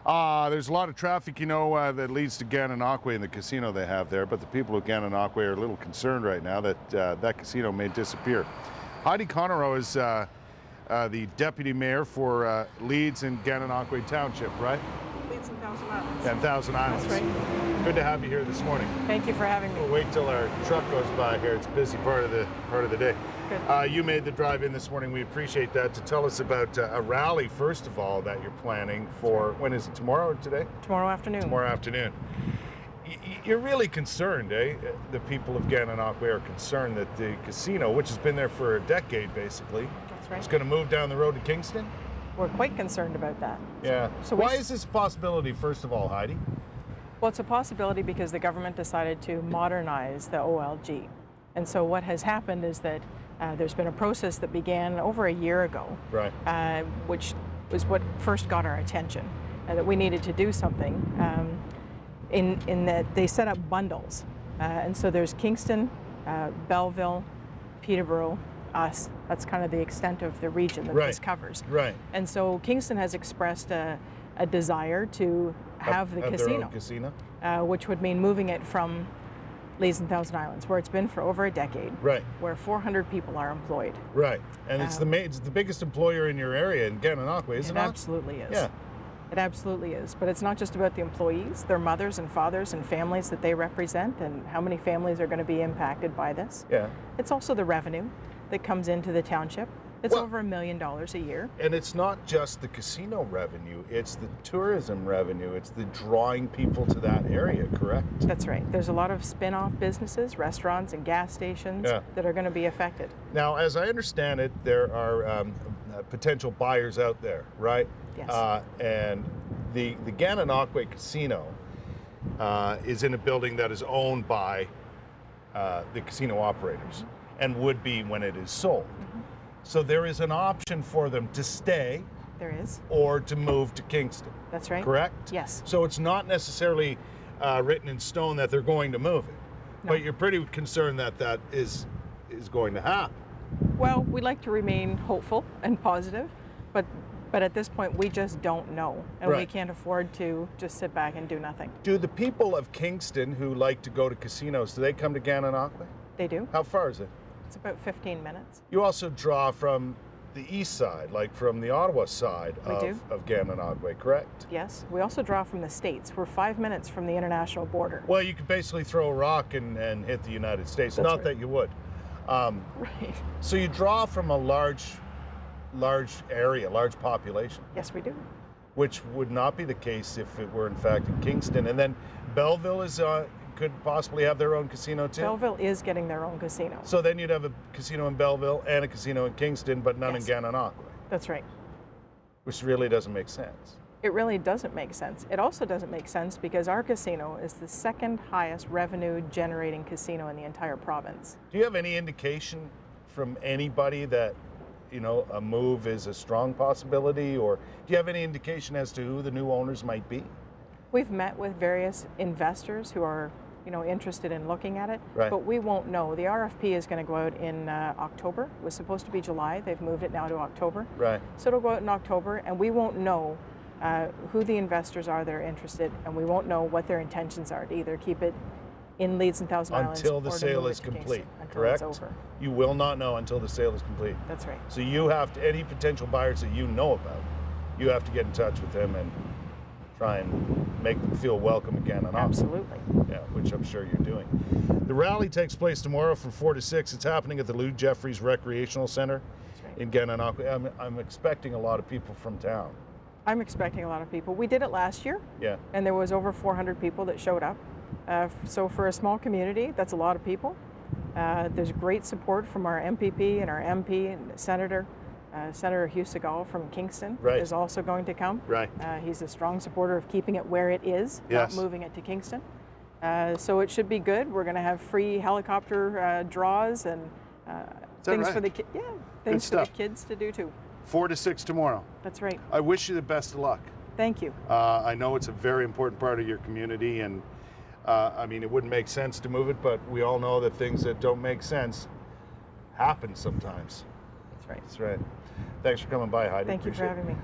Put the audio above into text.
There's a lot of traffic, that leads to Gananoque and the casino they have there, but the people of Gananoque are a little concerned right now that that casino may disappear. Heidi Conarroe is the deputy mayor for Leeds and Gananoque Township, right? Leeds and Thousand Islands. And Thousand Islands. That's right. Good to have you here this morning. Thank you for having me. We'll wait till our truck goes by here. It's a busy part of the day. Good. You made the drive in this morning. We appreciate that. To tell us about a rally, first of all, that you're planning for, when is it, tomorrow or today? Tomorrow afternoon. Tomorrow afternoon. You're really concerned, eh? The people of Gananoque are concerned that the casino, which has been there for a decade basically, That's right. is going to move down the road to Kingston? We're quite concerned about that. Yeah. So why is this a possibility, first of all, Heidi? Well, it's a possibility because the government decided to modernize the OLG. And so what has happened is that there's been a process that began over a year ago, Right. Which was what first got our attention, that we needed to do something. In that they set up bundles. And so there's Kingston, Belleville, Peterborough, us. That's kind of the extent of the region that this covers. Right. And so Kingston has expressed a desire to have the casino, their own casino. Which would mean moving it from Leeds and Thousand Islands, where it's been for over a decade, Right. where 400 people are employed. Right. And it's the biggest employer in your area in Gananoque, isn't it? It absolutely is. Yeah. It absolutely is. But it's not just about the employees, their mothers and fathers and families that they represent, and how many families are going to be impacted by this. Yeah. It's also the revenue that comes into the township. It's Well, over $1 million a year. And it's not just the casino revenue, it's the tourism revenue, it's the drawing people to that area, correct? That's right. There's a lot of spin-off businesses, restaurants and gas stations that are going to be affected. Now, as I understand it, there are potential buyers out there, right? Yes. And the Gananoque Casino is in a building that is owned by the casino operators and would be when it is sold. So there is an option for them to stay. There is. Or to move to Kingston. That's right. Correct? Yes. So it's not necessarily written in stone that they're going to move it. No. But you're pretty concerned that that is going to happen. Well, we like to remain hopeful and positive, but at this point we just don't know, and we can't afford to just sit back and do nothing. Do the people of Kingston who like to go to casinos, do they come to Gananoque? They do. How far is it? It's about 15 minutes. You also draw from the east side, like from the Ottawa side of Gananoque, correct? Yes. We also draw from the States. We're 5 minutes from the international border. Well, you could basically throw a rock and hit the United States. That's Not right. that you would. Right. So you draw from a large area, large population. Yes, we do. Which would not be the case if it were in fact in Kingston. And then Belleville could possibly have their own casino too? Belleville is getting their own casino. So then you'd have a casino in Belleville and a casino in Kingston, but none in Gananoque. That's right. Which really doesn't make sense. It really doesn't make sense. It also doesn't make sense because our casino is the second highest revenue generating casino in the entire province. Do you have any indication from anybody that, a move is a strong possibility, or do you have any indication as to who the new owners might be? We've met with various investors who are, interested in looking at it, but we won't know. The RFP is going to go out in October. It was supposed to be July. They've moved it now to October. Right. So it'll go out in October, and we won't know who the investors are that are interested, and we won't know what their intentions are to either keep it in Leeds and Thousand Islands until the sale is complete, correct? It's over. You will not know until the sale is complete. That's right. So you have to, any potential buyers that you know about, you have to get in touch with them and try and make them feel welcome again. Absolutely. Yeah, which I'm sure you're doing. The rally takes place tomorrow from 4 to 6. It's happening at the Lou Jeffries Recreational Center in Gananoque. I'm expecting a lot of people from town. I'm expecting a lot of people. We did it last year. Yeah. And there was over 400 people that showed up. So for a small community, that's a lot of people. There's great support from our MPP and our MP and Senator. Senator Hugh Segal from Kingston is also going to come. Right. He's a strong supporter of keeping it where it is, not moving it to Kingston. So it should be good. We're going to have free helicopter draws and things for the things for the kids to do too. 4 to 6 tomorrow. That's right. I wish you the best of luck. Thank you. I know it's a very important part of your community, and I mean, it wouldn't make sense to move it, but we all know that things that don't make sense happen sometimes. That's right. That's right. Thanks for coming by, Heidi. Thank you for having me.